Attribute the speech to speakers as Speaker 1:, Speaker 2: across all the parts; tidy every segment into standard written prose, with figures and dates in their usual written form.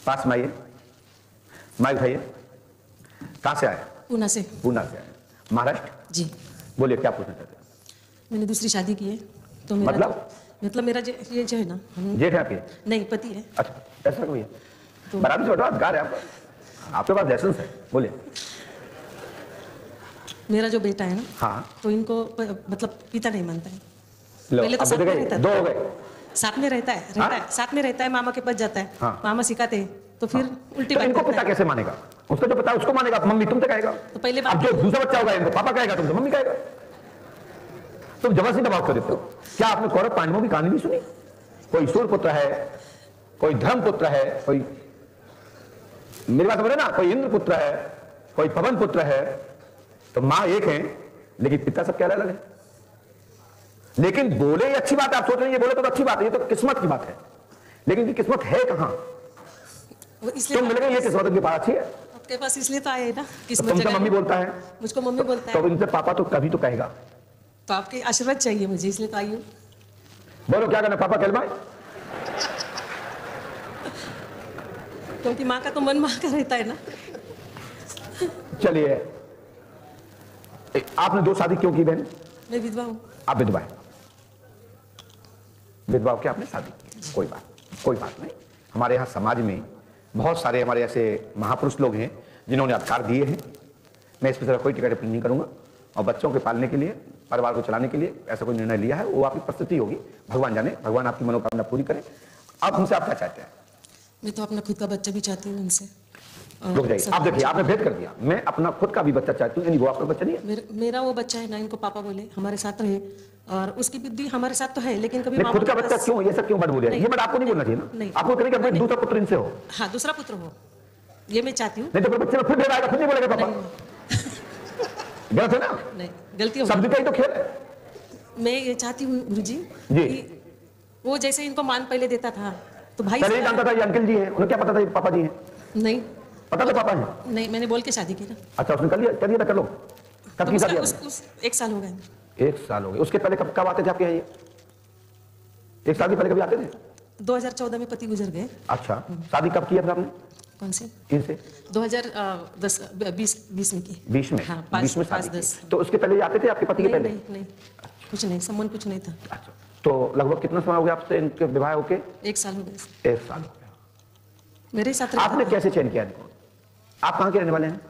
Speaker 1: पास में आइए, माइक उठाइए। कहाँ से आए?
Speaker 2: पूना से।
Speaker 1: पूना से आए, महाराष्ट्र?
Speaker 2: जी।
Speaker 1: बोलिए, क्या पूछना चाहते हैं?
Speaker 2: मैंने दूसरी शादी की है तो मेरा मतलब मेरा ये जो है ना,
Speaker 1: जेठ है आपके?
Speaker 2: नहीं, पति है।
Speaker 1: अच्छा, ऐसा कोई है तो बराबर छोटा कार है आपके पास लाइसेंस है? बोलिए।
Speaker 2: मेरा जो बेटा है ना,
Speaker 1: हाँ,
Speaker 2: तो इनको मतलब पिता नहीं मानता है।
Speaker 1: पहले तो साथ में रहता है, दो हो गए,
Speaker 2: साथ में रहता है, साथ में रहता है, मामा के पास जाता है। हाँ। मामा सिखाते हैं तो फिर उल्टी बात।
Speaker 1: इनको पिता कैसे मानेगा? उसको जो पता है उसको मानेगा, मम्मी तुम तो कहेगा।
Speaker 2: तो पहले
Speaker 1: अब जो दूसरा बच्चा होगा इनको पापा कहेगा, तुम तो मम्मी कहेगा। तुम जबरदस्ती दबाव कर देते हो। क्या आपने कौरव पांडवों की कहानी नहीं सुनी? कोई सूर्य पुत्र है, कोई धर्म पुत्र है, कोई, मेरी बात समझ रहे ना, कोई इंद्र पुत्र है, कोई पवन पुत्र है। तो मां एक है लेकिन पिता सब क्या अलग है। लेकिन बोले ये अच्छी बात है, आप सोच रहे हैं ये बोले तो अच्छी बात है, ये तो किस्मत की बात है। लेकिन ये किस्मत है कहां? तुम मिल गए, ये किस्मत की बात अच्छी है
Speaker 2: आपके पास, इसलिए तो आए ना।
Speaker 1: किस्मत तुमसे मम्मी बोलता है,
Speaker 2: मुझको मम्मी बोलता है,
Speaker 1: तो इनसे पापा तो कभी तो कहेगा।
Speaker 2: तो आपके आशीर्वाद चाहिए मुझे, इसलिए तो आई हूँ।
Speaker 1: बोलो क्या करना, पापा कहलवाए?
Speaker 2: क्योंकि माँ का तो मन माँ का रहता है ना।
Speaker 1: चलिए, आपने दो शादी क्यों की बहन?
Speaker 2: मैं विधवा हूँ।
Speaker 1: आप विधवा है, विधवा होकर आपने शादी की, कोई बात नहीं। हमारे यहाँ समाज में बहुत सारे हमारे ऐसे महापुरुष लोग हैं जिन्होंने अधिकार दिए हैं। मैं इस पर कोई टिकट टिप्पणी नहीं करूंगा। और बच्चों के पालने के लिए, परिवार को चलाने के लिए ऐसा कोई निर्णय लिया है, वो आपकी परिस्थिति होगी, भगवान जाने, भगवान आपकी मनोकामना पूरी करे। आप हमसे आप क्या चाहते हैं?
Speaker 2: मैं तो अपना खुद का बच्चा भी चाहती हूँ उनसे।
Speaker 1: रुक जाइए, आप देखिए, आपने भेद कर दिया। मैं अपना खुद का भी बच्चा चाहती हूँ, यानी वो आपका बच्चा नहीं है।
Speaker 2: मेरा वो बच्चा है ना, इनको पापा बोले, हमारे साथ रहे, और उसकी बुद्धि हमारे साथ तो है, लेकिन कभी
Speaker 1: खुद का बच्चा क्यों, ये सब क्यों मत बोले? ये बात आपको नहीं बोलना चाहिए ना। आपको करेंगे अपने दूसरा पुत्र इनसे हो।
Speaker 2: हाँ, दूसरा पुत्र हो, ये मैं चाहती हूँ।
Speaker 1: नहीं तो बच्चे में खुद भेद आएगा, खुद नहीं बोलेगा पापा। गलत है ना?
Speaker 2: नहीं, गलती हो,
Speaker 1: शब्द का ही तो खेल है।
Speaker 2: मैं ये चाहती हूँ गुरुजी, वो जैसे इनको मान पहले देता था तो भाई
Speaker 1: पहले जानता था ये अंकल जी हैं, उन्हें क्या पता था ये पापा जी हैं?
Speaker 2: नहीं
Speaker 1: पता था पापा हैं?
Speaker 2: नहीं, मैंने बोल के शादी की ना।
Speaker 1: अच्छा, उसने कर लिया था, कर लो। कब की शादी?
Speaker 2: 1 साल हो गए।
Speaker 1: 1 साल हो गए। उसके पहले कब आते थे आपके यहाँ? ये 1 साल के पहले कभी आते थे?
Speaker 2: 2014 में पति गुजर गए।
Speaker 1: अच्छा, शादी कब की आपने?
Speaker 2: कौन सी?
Speaker 1: इनसे
Speaker 2: 2020 में की।
Speaker 1: 20 में?
Speaker 2: हाँ,
Speaker 1: 20 में शादी की। तो उसके पहले आते थे आपके पति के पहले?
Speaker 2: नहीं, कुछ नहीं, संबंध कुछ नहीं था।
Speaker 1: अच्छा, तो लगभग कितना समय हो गया आपसे इनके विवाह होके?
Speaker 2: 1 साल हो गए।
Speaker 1: 1 साल हो गया।
Speaker 2: मेरे साथ
Speaker 1: आपने कैसे चयन किया इनको? आप कहाँ के रहने वाले हैं?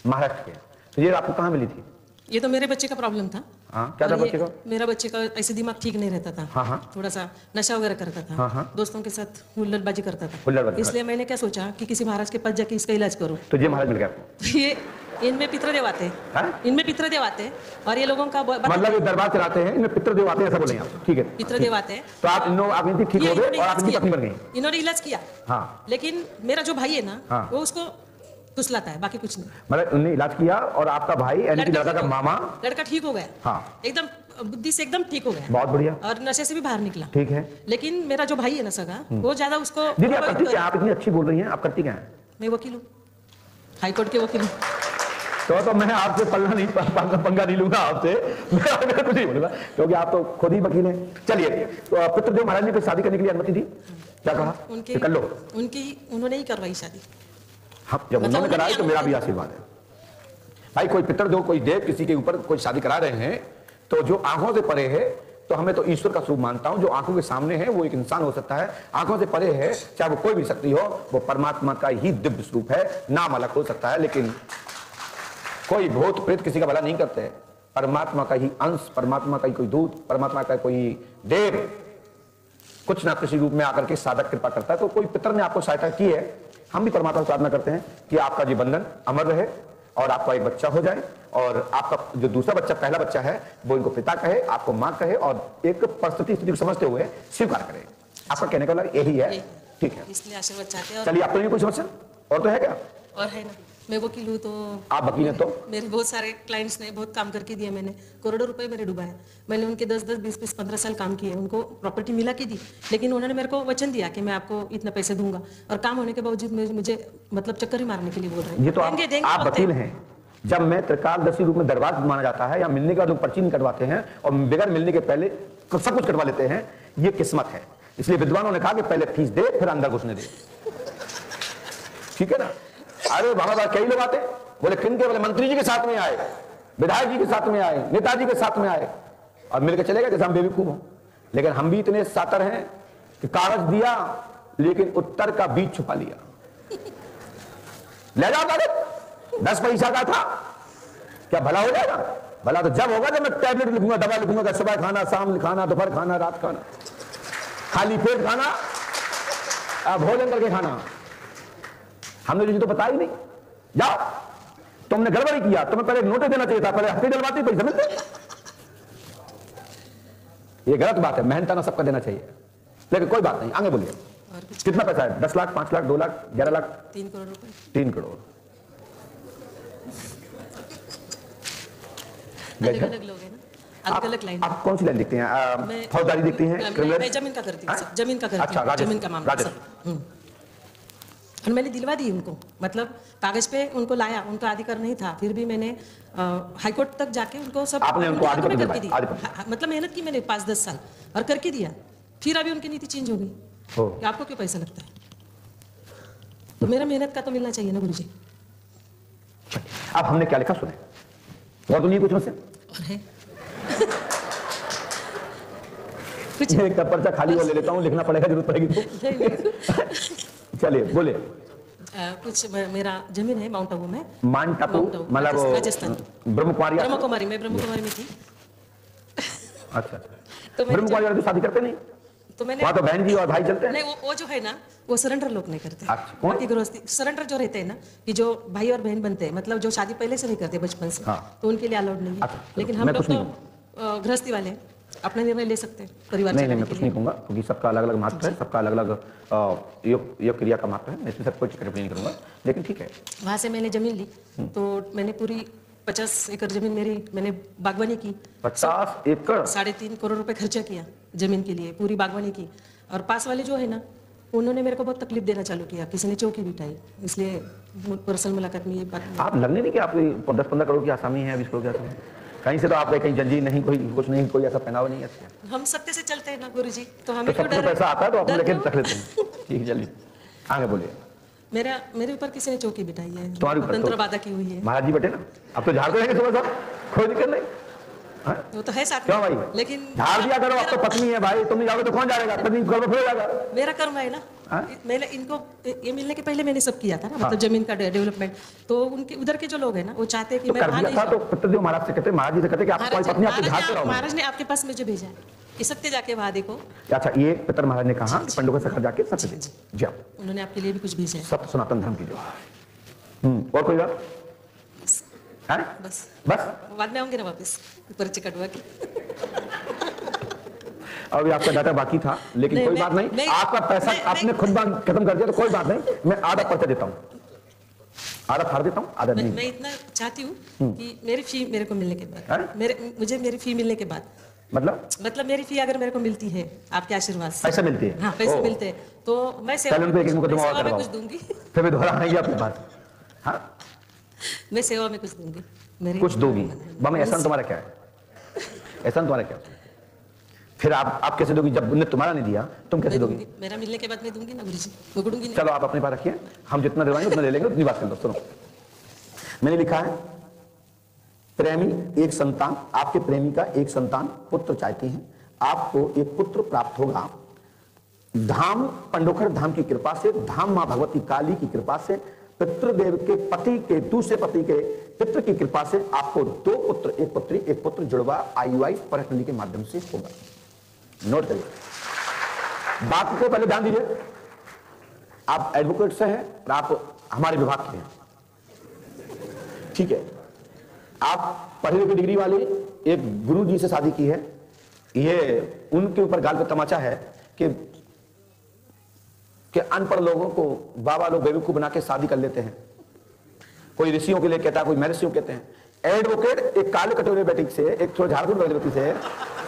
Speaker 1: महाराष्ट्र के। तो ये आपको कहाँ मिली थी?
Speaker 2: ये तो मेरे बच्चे का प्रॉब्लम था।
Speaker 1: हाँ, क्या था बच्चे का?
Speaker 2: मेरा बच्चे का ऐसे दिमाग ठीक नहीं रहता था।
Speaker 1: हाँ,
Speaker 2: थोड़ा सा नशा वगैरह करता था।
Speaker 1: हाँ,
Speaker 2: दोस्तों के साथ हुल्लड़बाजी करता था। इसलिए मैंने क्या सोचा कि किसी महाराज के पास जाके इसका इलाज करूं।
Speaker 1: तो ये महाराज मिल गया आपको?
Speaker 2: ये इनमें पितृदेव आते हैं, इनमें पितृदेव आते हैं, और ये लोगों का
Speaker 1: मतलब दरबार चलाते हैं, इनमें पितृदेव आते हैं, ऐसा बोलेंगे आप? ठीक है,
Speaker 2: पितृदेव आते हैं।
Speaker 1: तो आप इनकी ठीक हो गए और आप इनकी पत्नी बन गई।
Speaker 2: इन्होंने इलाज किया।
Speaker 1: हाँ,
Speaker 2: लेकिन मेरा जो भाई है ना, वो उसको फुसलाता है, बाकी कुछ नहीं।
Speaker 1: मतलब उन्होंने इलाज किया और आपका भाई यानी कि लड़का का मामा,
Speaker 2: लड़का ठीक हो गया।
Speaker 1: हाँ,
Speaker 2: एकदम बुद्धि से एकदम ठीक हो गया।
Speaker 1: बहुत बढ़िया।
Speaker 2: और नशे से भी बाहर निकला।
Speaker 1: ठीक है।
Speaker 2: लेकिन मेरा जो भाई है ना सगा, वो ज्यादा उसको।
Speaker 1: दीदी आप करती क्या? आप इतनी अच्छी बोल रही हैं, आप करती क्या हैं?
Speaker 2: मैं वकील हूँ, हाई कोर्ट के वकील हूँ।
Speaker 1: तो मैं आपसे पंगा नहीं लूंगा आपसे, मैं कुछ नहीं बोलूंगा क्योंकि आप तो खुद ही वकील हैं। चलिए, तो पितृदेव महाराज ने कोई शादी करने के लिए अनुमति दी? क्या कहा? कर लो।
Speaker 2: उन्होंने ही करवाई शादी।
Speaker 1: हाँ, जब उन्होंने कराई तो मेरा भी आशीर्वाद है भाई। कोई पितृदेव, कोई देव किसी के ऊपर कोई शादी करा रहे हैं तो जो आंखों से परे है, तो हमें तो ईश्वर का स्वरूप मानता हूं। जो आंखों के सामने है वो एक इंसान हो सकता है, आंखों से परे है चाहे वो कोई भी शक्ति हो, वो परमात्मा का ही दिव्य स्वरूप है। नाम अलग हो सकता है लेकिन कोई भूत प्रेत किसी का भला नहीं करते। परमात्मा का ही अंश, परमात्मा का ही कोई दूत, परमात्मा का कोई देव कुछ ना किसी रूप में आकर के साधक कृपा करता है। तो कोई पितर ने आपको सहायता की है, हम भी परमात्मा से प्रार्थना करते हैं कि आपका जी बंधन अमर रहे और आपका एक बच्चा हो जाए, और आपका जो दूसरा बच्चा, पहला बच्चा है, वो इनको पिता कहे, आपको मां कहे, और एक परिस्थिति स्थिति को समझते हुए स्वीकार करे। आपका कहने का मतलब यही है, ठीक है?
Speaker 2: इसलिए आशीर्वाद चाहते हैं।
Speaker 1: चलिए, आपको नहीं कोई समस्या और तो है क्या?
Speaker 2: और है ना, मैं वकील हूँ तो।
Speaker 1: आप वकील हैं तो?
Speaker 2: मेरे बहुत सारे क्लाइंट्स ने बहुत काम करके दिए, मैंने करोड़ों रुपए मेरे डुबाए। मैंने उनके 10-10, 20-20, 15 साल काम किए, उनको प्रॉपर्टी मिला के दी, लेकिन उन्होंने मेरे को वचन दिया कि मैं आपको इतना पैसे दूंगा, और काम होने के बावजूद मुझे मतलब चक्कर ही मारने के लिए बोल रहे हैं।
Speaker 1: ये तो आप वकील हैं। जब मैं त्रिकालदर्शी रूप में दरबार माना जाता है, या मिलने के बाद लोग पर्ची नहीं कटवाते हैं और बगैर मिलने के पहले सब कुछ कटवा लेते हैं, ये किस्मत है। इसलिए विद्वानों ने कहा कि पहले फीस दे फिर अंदर घुसने दे। ठीक है ना। अरे वहां पर कई लोग आते, बोले किन के, बोले मंत्री जी के साथ में आए, विधायक जी के साथ में आए, नेताजी के साथ में आए, और मिलकर चले गए जैसे हम बेवकूफ हो। लेकिन हम भी इतने सातर हैं कि कागज दिया लेकिन उत्तर का बीज छुपा लिया। ले जाओ कागज, 10 पैसा का था, क्या भला हो जाएगा? भला तो जब होगा जब मैं टैबलेट लिखूंगा, दवा लिखूंगा, सुबह खाना, शाम खाना, दोपहर खाना, रात खाना, खाली पेट खाना, भोजन करके खाना। हमने तुझे तो पता ही नहीं। जाओ, तुमने गड़बड़ी किया, तुम्हें पहले नोटिस देना चाहिए था, पहले हफ्ते डलवाते पैसे मिलते। ये गलत बात है, मेहनताना सबका देना चाहिए। लेकिन कोई बात नहीं, आगे बोलिए। कितना पैसा है? 10 लाख, 5 लाख, 2 लाख, 11 लाख,
Speaker 2: 3 करोड़ रुपए।
Speaker 1: 3 करोड़।
Speaker 2: अलग-अलग लोग हैं ना, अलग-अलग लाइन।
Speaker 1: आप कौन सी लाइन देखते हैं? फौजदारी देखती हैं?
Speaker 2: मैं जमीन का करती हूँ, जमीन का करती हूँ, जमीन का मामला सब। और मैंने दिलवा दी उनको, मतलब कागज पे उनको लाया, उनका अधिकार नहीं था, फिर भी मैंने हाईकोर्ट तक जाके उनको सब
Speaker 1: आपने उनको
Speaker 2: करके दी। मतलब मेहनत की मैंने 5-10 साल और करके दिया। फिर अभी उनकी नीति चेंज हो गई कि आपको क्यों पैसा लगता है? तो मेरा मेहनत का तो मिलना चाहिए ना गुरुजी।
Speaker 1: अब हमने क्या लिखा सुने, और तो नहीं कुछ मुझसे
Speaker 2: और है
Speaker 1: कुछ एक पर्चा खाली वो ले लेता हूँ, लिखना पड़ेगा जरूरत पड़ेगी तो। चलिए बोले।
Speaker 2: कुछ मेरा जमीन है माउंट आबू में।
Speaker 1: माउंट आबू मतलब
Speaker 2: राजस्थान,
Speaker 1: ब्रह्मकुमारी।
Speaker 2: ब्रह्मकुमारी में, ब्रह्मकुमारी में थी।
Speaker 1: अच्छा, तो ब्रह्मकुमारी वाले तो शादी करते नहीं,
Speaker 2: तो मैंने
Speaker 1: वहाँ तो बहन जी और भाई चलते हैं।
Speaker 2: नहीं, वो जो है ना, वो सरेंडर लोग नहीं करते।
Speaker 1: अच्छा, कौन?
Speaker 2: बाकी गृहस्थी सरेंडर जो रहते हैं ना, कि जो भाई और बहन बनते हैं, मतलब जो शादी पहले से नहीं करते बचपन से, तो उनके लिए अलाउड नहीं है। लेकिन हम लोग तो गृहस्थी वाले अपना निर्णय ले सकते हैं परिवार।
Speaker 1: नहीं, मैं कुछ नहीं कहूँगा, क्योंकि सबका अलग अलग महत्व है, सबका अलग अलग योग क्रिया का महत्व है। मैं इसमें सब कोई टिप्पणी नहीं करूँगा, लेकिन ठीक है।
Speaker 2: वहाँ से मैंने जमीन ली, तो मैंने पूरी 50 एकड़ जमीन मेरी, मैंने बागवानी की।
Speaker 1: 50 एकड़
Speaker 2: 3.5 करोड़ रुपए खर्चा किया जमीन के लिए, पूरी बागवानी की। और पास वाले जो है ना, उन्होंने मेरे को बहुत तकलीफ देना चालू किया, किसी ने चौकी बिठाई, इसलिए पर्सनल मुलाकात में ये बात।
Speaker 1: आप लगने नहीं कि आप 10-15 करोड़ की आसामी है, 20 करोड़ की आसामी है, कहीं से तो आप कहीं जंजीर नहीं, कोई कुछ नहीं, कोई ऐसा पहनावा नहीं है।
Speaker 2: हम सत्य से चलते हैं ना गुरुजी, तो हमें
Speaker 1: तो पैसा आता है तो आप लेके रख लेते हैं। ठीक, चलिए आगे बोलिए।
Speaker 2: मेरे ऊपर किसी ने चौकी बिठाई है,
Speaker 1: तुम्हारे ऊपर
Speaker 2: तंत्र बाधा की हुई है।
Speaker 1: महाराज जी बैठे ना, अब तो झाड़ते रहेंगे सुबह साहब, कोई दिक्कत नहीं।
Speaker 2: वो तो है साथ
Speaker 1: क्यों भाई,
Speaker 2: लेकिन
Speaker 1: झाड़ दिया करो। आप तो पत्नी है भाई, तुम नहीं जाओगे तो कौन जाएगा? पत्नी घर में फिर जाएगा।
Speaker 2: मेरा कर्म है ना। मैंने इनको ये मिलने के पहले मैंने सब किया था ना, मतलब जमीन का डेवलपमेंट। तो उनके उधर के जो लोग हैं ना, वो चाहते हैं कि मैं वहां नहीं जाऊं।
Speaker 1: तो पितृदेव महाराज से कहते, महाराज जी से कहते कि आप कोई पत्नी आपको झाड़ते रहो।
Speaker 2: महाराज ने आपके पास मुझे भेजा है कि सत्य जाके वहां देखो।
Speaker 1: अच्छा, ये पितर महाराज ने कहा पंडों के सखर जाके सत्य देखो। जाओ,
Speaker 2: उन्होंने आपके लिए भी कुछ भेजा है।
Speaker 1: सत्य सनातन धर्म की जो। और कोई बात है?
Speaker 2: बस
Speaker 1: बाद
Speaker 2: में आऊंगे ना वापस पर्चे कटवा के।
Speaker 1: अभी आपका डाटा बाकी था, लेकिन कोई बात नहीं, आपका पैसा आपने खुद खत्म कर दिया तो कोई बात नहीं। मैं आधा पर्चा देता हूँ, आधा फाड़ देता हूँ, आधा नहीं।
Speaker 2: मैं इतना चाहती हूँ कि मेरी फी मेरे को मिलने के बाद, मुझे मेरी फी मिलने के बाद, मतलब मेरी फी अगर मेरे को मिलती है आपके आशीर्वाद से,
Speaker 1: पैसे मिलते हैं।
Speaker 2: हाँ, पैसे मिलते हैं, तो मैं सेवा में कुछ दूंगी।
Speaker 1: फिर भी दोहराएंगे आपकी बात। हाँ,
Speaker 2: मैं सेवा में कुछ दूंगी,
Speaker 1: कुछ दोगी। बम एहसान तुम्हारा क्या है? एहसान तुम्हारा क्या है? फिर आप कैसे दोगी जब उन्हें तुम्हारा नहीं दिया? तुम कैसे दोगी?
Speaker 2: मेरा मिलने के बाद मैं दूंगी ना गुरुजी, वो दूंगी नहीं।
Speaker 1: चलो आप अपने पास रखिए, हम जितना दिलवाएंगे उतना ले लेंगे। उतनी बात कर दो। सुनो, मैंने लिखा है, प्रेमी एक संतान, आपके प्रेमी का एक संतान पुत्र चाहती है, आपको एक पुत्र प्राप्त होगा धाम पंडोखर धाम की कृपा से, धाम मां भगवती काली की कृपा से, पितृदेव के पति के दूसरे पति के पितृ की कृपा से आपको 2 पुत्र, एक पुत्री, एक पुत्र जुड़वा IUI परखंडी के माध्यम से होगा। नोट करिए, बात को पहले ध्यान दीजिए। आप एडवोकेट से हैं और आप हमारे विभाग के हैं, ठीक है। आप पढ़े लिखे डिग्री वाली एक गुरु जी से शादी की है, ये उनके ऊपर गाल पे तमाचा है कि अनपढ़ लोगों को बाबा लोग बेवकूफ बना के शादी कर लेते हैं। कोई ऋषियों के लिए कहता है, कोई महर्षियों कहते हैं। एडवोकेट एक काले कटोरे बेटी से, एक थोड़ा झारखंड वाली बेटी से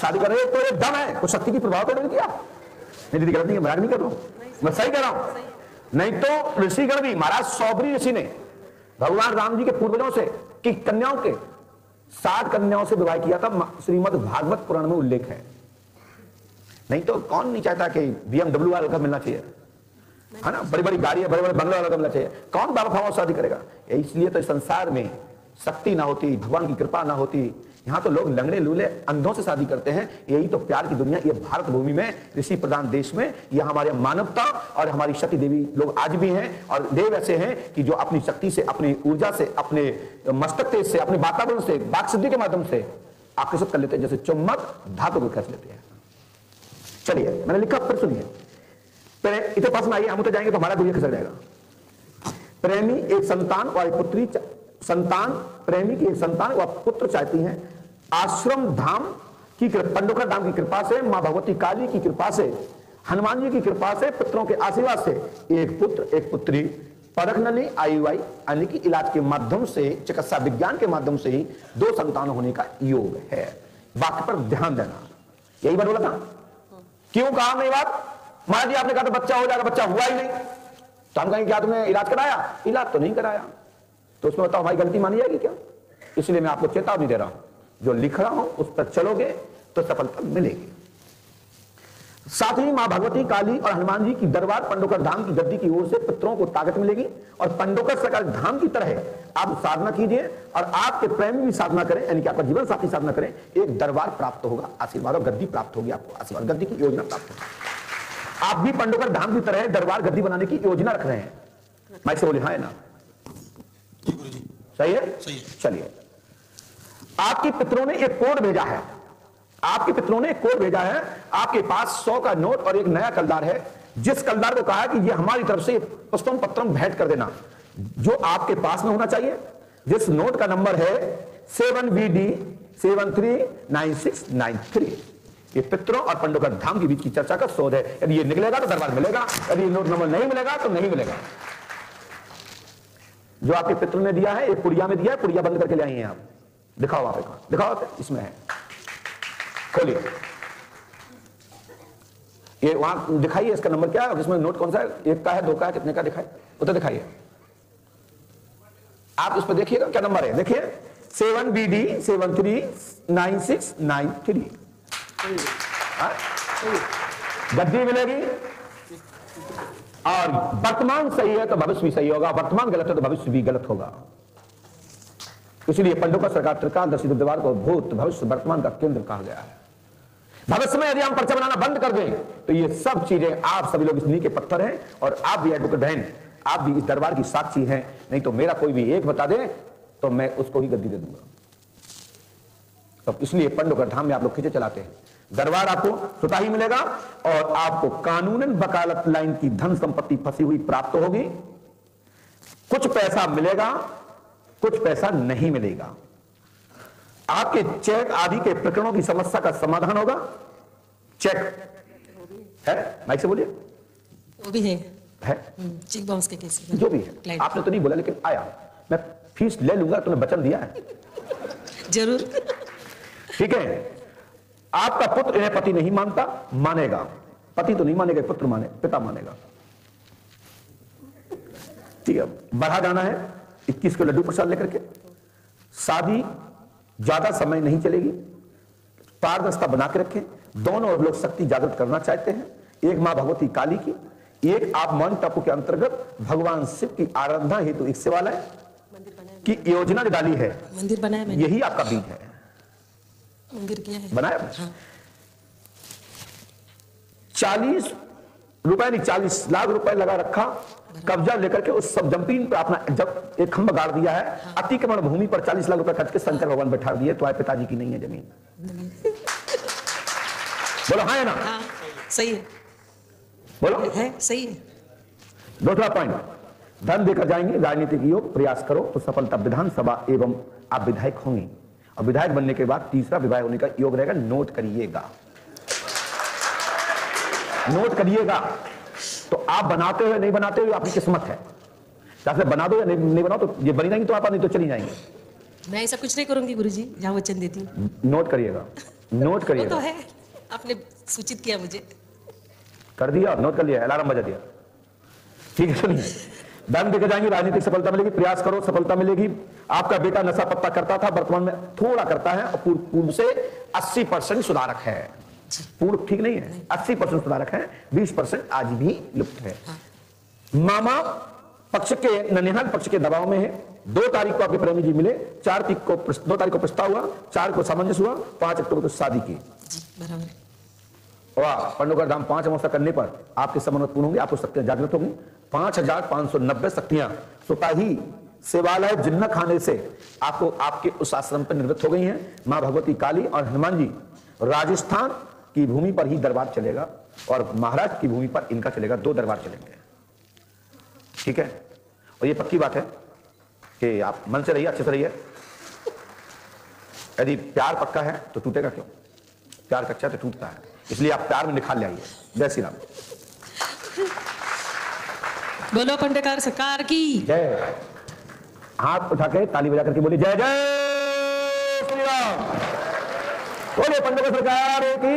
Speaker 1: शादी कर रहे हैं, तो ये दम है, कुछ शक्ति की प्रभाव तो नहीं किया। नहीं दीदी, गलत नहीं है, मजाक नहीं कर रहा हूं, मैं सही कह रहा हूं। नहीं तो ऋषिगण भी, महाराज सौबरी ऋषि ने भगवान राम जी के पूर्वजों से की कन्याओं के 60 कन्याओं से विवाह किया था, श्रीमद् भागवत पुराण में उल्लेख है। नहीं तो कौन नहीं चाहता कि BMW वाला मिलना चाहिए। है ना, बड़ी बड़ी गाड़ियां, बड़े बड़े बंगले वाला बंगला चाहिए। कौन बाबा फार्मा शादी करेगा? इसलिए तो इस संसार में शक्ति ना होती, भगवान की कृपा ना होती, यहाँ तो लोग लंगड़े लूले अंधों से शादी करते हैं। यही तो प्यार की दुनिया, ये भारत भूमि में, ऋषि प्रधान देश में, ये हमारे मानवता और हमारी शक्ति देवी लोग आज भी हैं। और देव ऐसे हैं कि जो अपनी शक्ति से, अपनी ऊर्जा से, अपने मस्तक तेज से, अपने वातावरण से, वाक सिद्धि के माध्यम से आकर्षित कर लेते हैं, जैसे चुम्बक धातु को खींच लेते हैं। चलिए मैंने लिखा, फिर सुनिए। इतने पास में आइए, हम तो जाएंगे तो हमारा दुनिया खसक जाएगा। प्रेमी एक संतान और एक पुत्री, संतान प्रेमी की एक संतान व पुत्र चाहती हैं। आश्रम धाम की, पंडोकर धाम की कृपा से, मां भगवती काली की कृपा से, हनुमान जी की कृपा से, पितरों के आशीर्वाद से एक पुत्र एक पुत्री, परखनली आयुवाई यानी कि इलाज के माध्यम से, चिकित्सा विज्ञान के माध्यम से ही 2 संतान होने का योग है। वाक्य पर ध्यान देना, यही बात बोला था। क्यों कहा नहीं बात? महाराज जी आपने कहा तो बच्चा हो जाएगा, बच्चा हुआ ही नहीं, तो हम कहेंगे क्या तुमने इलाज कराया? इलाज तो नहीं कराया, तो उसमें बताओ हमारी गलती मानी जाएगी क्या? इसलिए मैं आपको चेतावनी दे रहा हूं, जो लिख रहा हूं उस पर चलोगे तो सफलता मिलेगी। साथ ही मां भगवती काली और हनुमान जी की दरबार पंडोकर धाम की गद्दी की ओर से पितरों को ताकत मिलेगी। और पंडोकर सरकार धाम की तरह आप साधना कीजिए और आपके प्रेम भी साधना करें, यानी कि आपका जीवन साथी साधना करें, एक दरबार प्राप्त होगा, आशीर्वाद और गद्दी प्राप्त होगी, आपको आशीर्वाद गद्दी की योजना प्राप्त होगी। आप भी पंडोकर धाम की तरह दरबार गद्दी बनाने की योजना रख रहे हैं। माइक से बोले हाँ है ना? सही है? चलिए, आपके पितरों ने एक कोड भेजा है, आपके पितरों ने एक कोड भेजा है। आपके पास 100 का नोट और एक नया कलदार है। जिस कलदार को कहा है कि ये हमारी तरफ से पुष्पम पत्रम भेंट कर देना, जो आपके पास में होना चाहिए, जिस नोट का नंबर है 7VD 739693। ये पितरों और पंडोकर धाम के बीच की चर्चा का शोध है। यदि ये निकलेगा तो दरबार मिलेगा, यदि ये नोट नंबर नहीं मिलेगा तो नहीं मिलेगा। जो आपके पितरों ने दिया है, एक पुड़िया में दिया है, पुड़िया बंद करके ले आई हैं आप। दिखाओ आप, दिखाओ, इसमें है, खोलिए, ये वहां दिखाइए, इसका नंबर क्या है, इसमें नोट कौन सा है, 1 का है, 2 का है, कितने का दिखाए, उधर दिखाइए आप, उस पर देखिएगा क्या नंबर है, देखिए 7BD 739693। गद्दी मिलेगी, और वर्तमान सही है तो भविष्य भी सही होगा, वर्तमान गलत है तो भविष्य भी गलत होगा। इसलिए पंडोकर सरकार त्रिकालदर्शी दरबार को भूत भविष्य वर्तमान का केंद्र कहा गया है। भविष्य में यदि हम पर्चा बनाना बंद कर दें तो ये सब चीजें, आप सभी लोग इस नींव के पत्थर हैं, और आप भी एडवोकेट बहन, आप भी इस दरबार की साक्षी हैं। नहीं तो मेरा कोई भी एक बता दे तो मैं उसको ही गद्दी दे दूंगा। तो इसलिए पंडोकर धाम में आप लोग खींचे चलाते हैं। दरबार आपको स्वतः ही मिलेगा, और आपको कानूनन वकालत लाइन की धन संपत्ति फंसी हुई प्राप्त होगी। कुछ पैसा मिलेगा, कुछ पैसा नहीं मिलेगा। आपके चेक आदि के प्रकरणों की समस्या का समाधान होगा। चेक है, माइक से बोलिए,
Speaker 2: वो भी है
Speaker 1: चेक
Speaker 2: बाउंस के केस
Speaker 1: जो भी है। आपने तो नहीं बोला, लेकिन आया, मैं फीस ले लूंगा, तुमने वचन दिया है
Speaker 2: जरूर।
Speaker 1: ठीक है, आपका पुत्र इन्हें पति नहीं मानता, मानेगा, पति तो नहीं मानेगा, पुत्र माने, पिता मानेगा। ठीक है, बढ़ा जाना है 21 को लड्डू प्रसाद लेकर के। शादी ज्यादा समय नहीं चलेगी, पारदर्शिता बना के रखें। दोनों लोग शक्ति जागृत करना चाहते हैं, एक मां भगवती काली की, एक आप मन टापू के अंतर्गत भगवान शिव की आराधना हेतु एक शिवालय की योजना डाली है।
Speaker 2: मंदिर बनाया मैंने,
Speaker 1: यही आपका बीज है।
Speaker 2: मंदिर किया है,
Speaker 1: बनाया। हाँ। 40 रुपए नहीं, 40 लाख रुपए लगा रखा, कब्जा लेकर के उस सब जमीन पर अपना जब एक खंभा गाड़ दिया है। हाँ। अतिक्रमण भूमि पर 40 लाख रुपए खर्च के शंकर भगवान बैठा दिए। तुम्हारे पिताजी की नहीं है जमीन। बोलो हाँ है ना?
Speaker 2: हाँ, सही है,
Speaker 1: बोलो
Speaker 2: है, सही है।
Speaker 1: दूसरा पॉइंट, धन देकर जाएंगे, राजनीतिक योग प्रयास करो तो सफलता विधानसभा एवं आप विधायक होंगे, और विधायक बनने के बाद तीसरा विवाह होने का योग रहेगा। नोट करिएगा, नोट करिएगा। तो आप बनाते हुए नहीं बनाते हुए आपकी किस्मत है, जैसे बना दो या नहीं बनाओ तो ये बनी जाएंगी तो आप नहीं तो चली जाएंगे।
Speaker 2: मैं ऐसा कुछ नहीं करूंगी गुरुजी, जहां वचन देती हूँ।
Speaker 1: नोट करिएगा, नोट करिएगा।
Speaker 2: तो है, आपने सूचित किया मुझे,
Speaker 1: कर दिया, नोट कर लिया, अलार्म बजा दिया। ठीक है, सुनिए, धन देकर जाएंगे, राजनीतिक सफलता मिलेगी, प्रयास करो सफलता मिलेगी। आपका बेटा नशा पत्ता करता था, वर्तमान में थोड़ा करता है, और पूर्व से 80% सुधारक है। पूर्व ठीक नहीं है, 80% सुधारक है, 20% आज भी लुप्त है। मामा पक्ष के ननिहाल पक्ष के दबाव में है। 2 तारीख को आपके प्रेमी जी मिले, 2 तारीख को प्रस्ताव हुआ, 4 को सामंजस्य हुआ, 5 अक्टूबर को शादी की।
Speaker 2: बराबर।
Speaker 1: वाह, पंडोकर धाम 5 अमावस्या करने पर आपके समन्वय पूर्ण होंगे, आपको शक्तियां जागृत होंगी। 5590 शक्तियां सुताही सेवालय जिन्न खाने से आपको आपके उस आश्रम पर निर्मित हो गई हैं। मां भगवती काली और हनुमान जी राजस्थान की भूमि पर ही दरबार चलेगा और महाराष्ट्र की भूमि पर इनका चलेगा, 2 दरबार चलेंगे। ठीक है, और ये पक्की बात है कि आप मन से रहिए, अच्छे से रहिए। यदि प्यार पक्का है तो टूटेगा क्यों? प्यार कच्चा तो टूटता है, इसलिए आप प्यार में निखार ले आइए। जय श्री राम।
Speaker 2: बोलो पंडेकार सरकार की
Speaker 1: जय। हाथ उठा के ताली बजा करके बोले जय जय श्री राम। बोले पंडेकार सरकार की।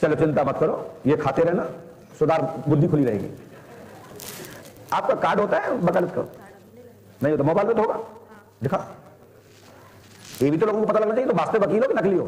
Speaker 1: चलो चिंता मत करो, ये खाते रहना, सुधार बुद्धि खुली रहेगी। आपका कार्ड होता है वकालत का? नहीं तो मोबाइल पे तो होगा, दिखा। ये भी तो लोगों को पता लगना चाहिए तो वास्तव वकील हो कि नकली हो।